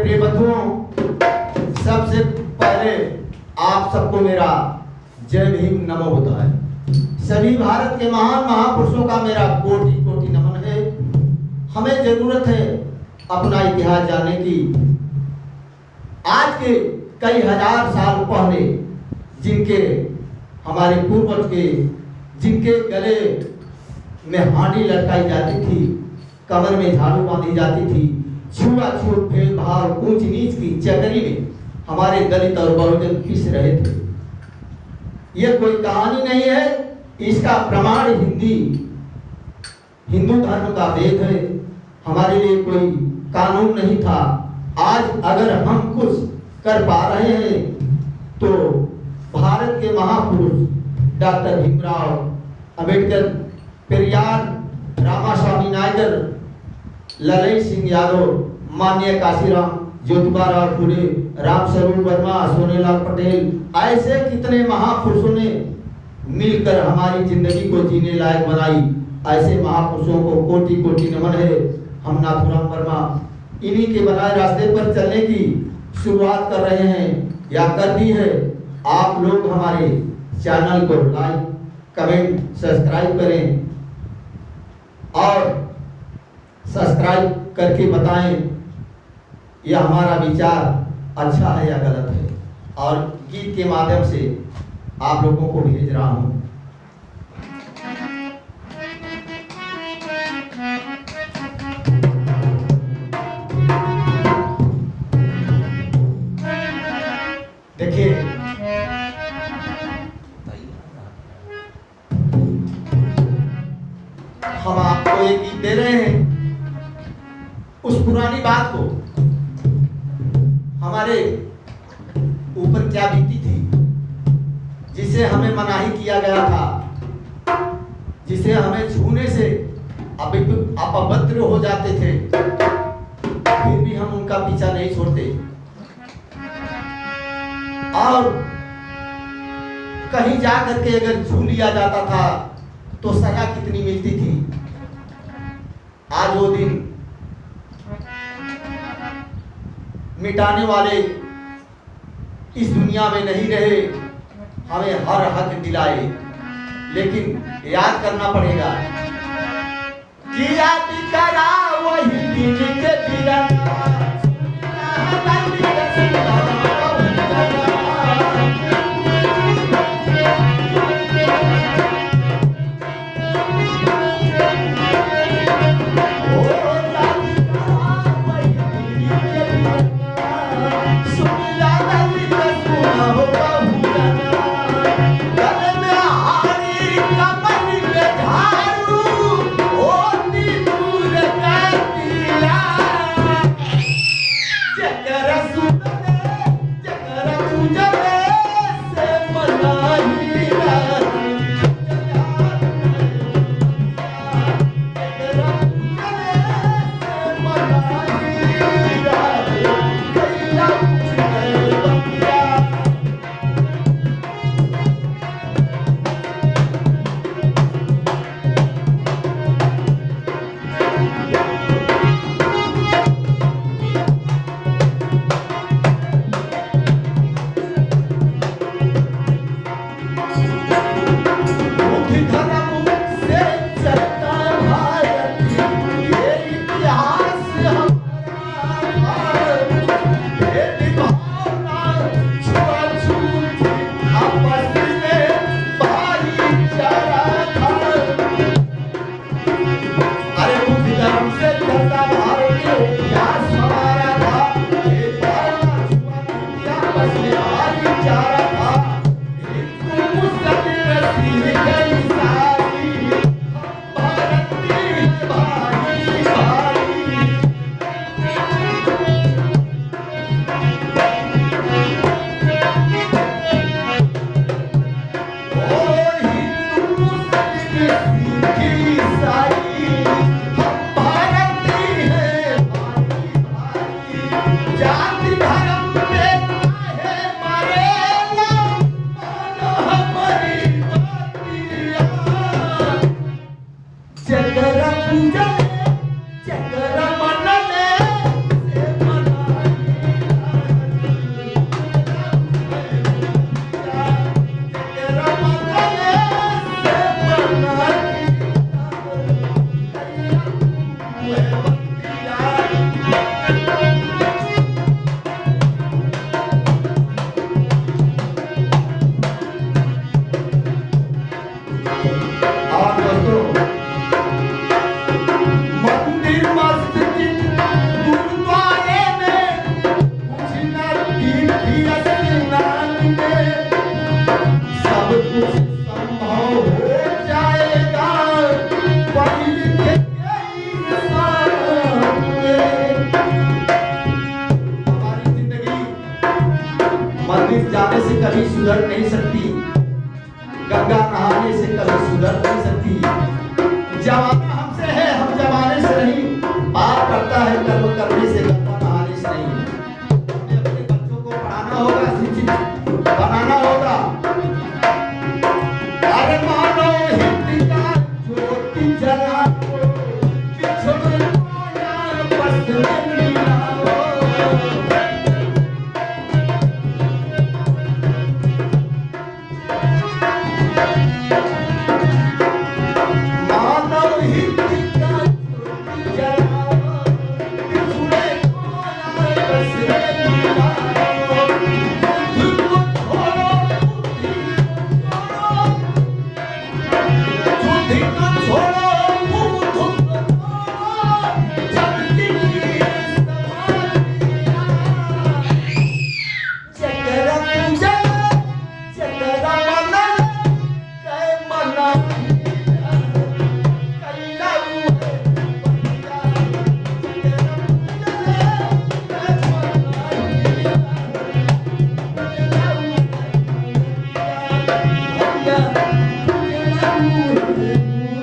प्रिय बंधुओं, सबसे पहले आप सबको मेरा जय भीम नमो होता है। सभी भारत के महान महापुरुषों का मेरा कोटि कोटि नमन है। हमें जरूरत है अपना इतिहास जानने की। आज के कई हजार साल पहले जिनके हमारे पूर्वज के जिनके गले में हांडी लटकाई जाती थी, कमर में झाड़ू बांधी जाती थी, छुआछूत भेदभाव ऊंच नीच की चक्करी में हमारे दलित और बहुजन पिस रहे थे। यह कोई कहानी नहीं है, इसका प्रमाण हिंदू धर्म का वेद है। हमारे लिए कोई कानून नहीं था। आज अगर हम कुछ कर पा रहे हैं तो भारत के महापुरुष डॉक्टर भीमराव अंबेडकर, पेरियार, रामास्वामी नायडू, ललई सिंह यादव, माननीय काशीराम, ज्योतिबा फुले, रामस्वरूप वर्मा, सोनेलाल पटेल, ऐसे कितने महापुरुषों ने मिलकर हमारी जिंदगी को जीने लायक बनाई। ऐसे महापुरुषों को कोटि कोटि नमन है। हम नाथुराम वर्मा इन्हीं के बनाए रास्ते पर चलने की शुरुआत कर रहे हैं या कर दी है। आप लोग हमारे चैनल को लाइक, कमेंट, सब्सक्राइब करें और सब्सक्राइब करके बताएं यह हमारा विचार अच्छा है या गलत है। और गीत के माध्यम से आप लोगों को भेज रहा हूं। देखिए, हम आपको एक गीत दे रहे हैं। उस पुरानी बात को, हमारे ऊपर क्या बीती थी, जिसे हमें मनाही किया गया था, जिसे हमें छूने से अपवित्र हो जाते थे, फिर भी हम उनका पीछा नहीं छोड़ते। और कहीं जा करके अगर छू लिया जाता था तो सजा कितनी मिलती थी। आज वो दिन मिटाने वाले इस दुनिया में नहीं रहे, हमें हर हक दिलाए, लेकिन याद करना पड़ेगा कि याद करा वही दिन के तिरंगा। सुधर नहीं सकती, गंगा नहाने से कभी सुधर नहीं सकती। जमाना हमसे है, हम जमाने से नहीं। पाप करता है कर्म करने से, गंगा नहाने से नहीं। हमें अपने बच्चों को पढ़ाना होगा, शिक्षित बनाना होगा। अरे मानो हिंद का ज्योति जलाओ, बिछड़ माया बस में मिलाओ। मानो हिंद का ज्योति जलाओ, बिछड़े माया बस में मिलाओ। बुद्धि को छोड़ो, बुद्धि को छोड़ो, बुद्धि को छोड़ो, जगती की समाधियाँ। चक्र पूजा, चक्र मनन, कै मना कैला हुए बंदिया। चक्र पूजा, कै मना भैया, कैला हुए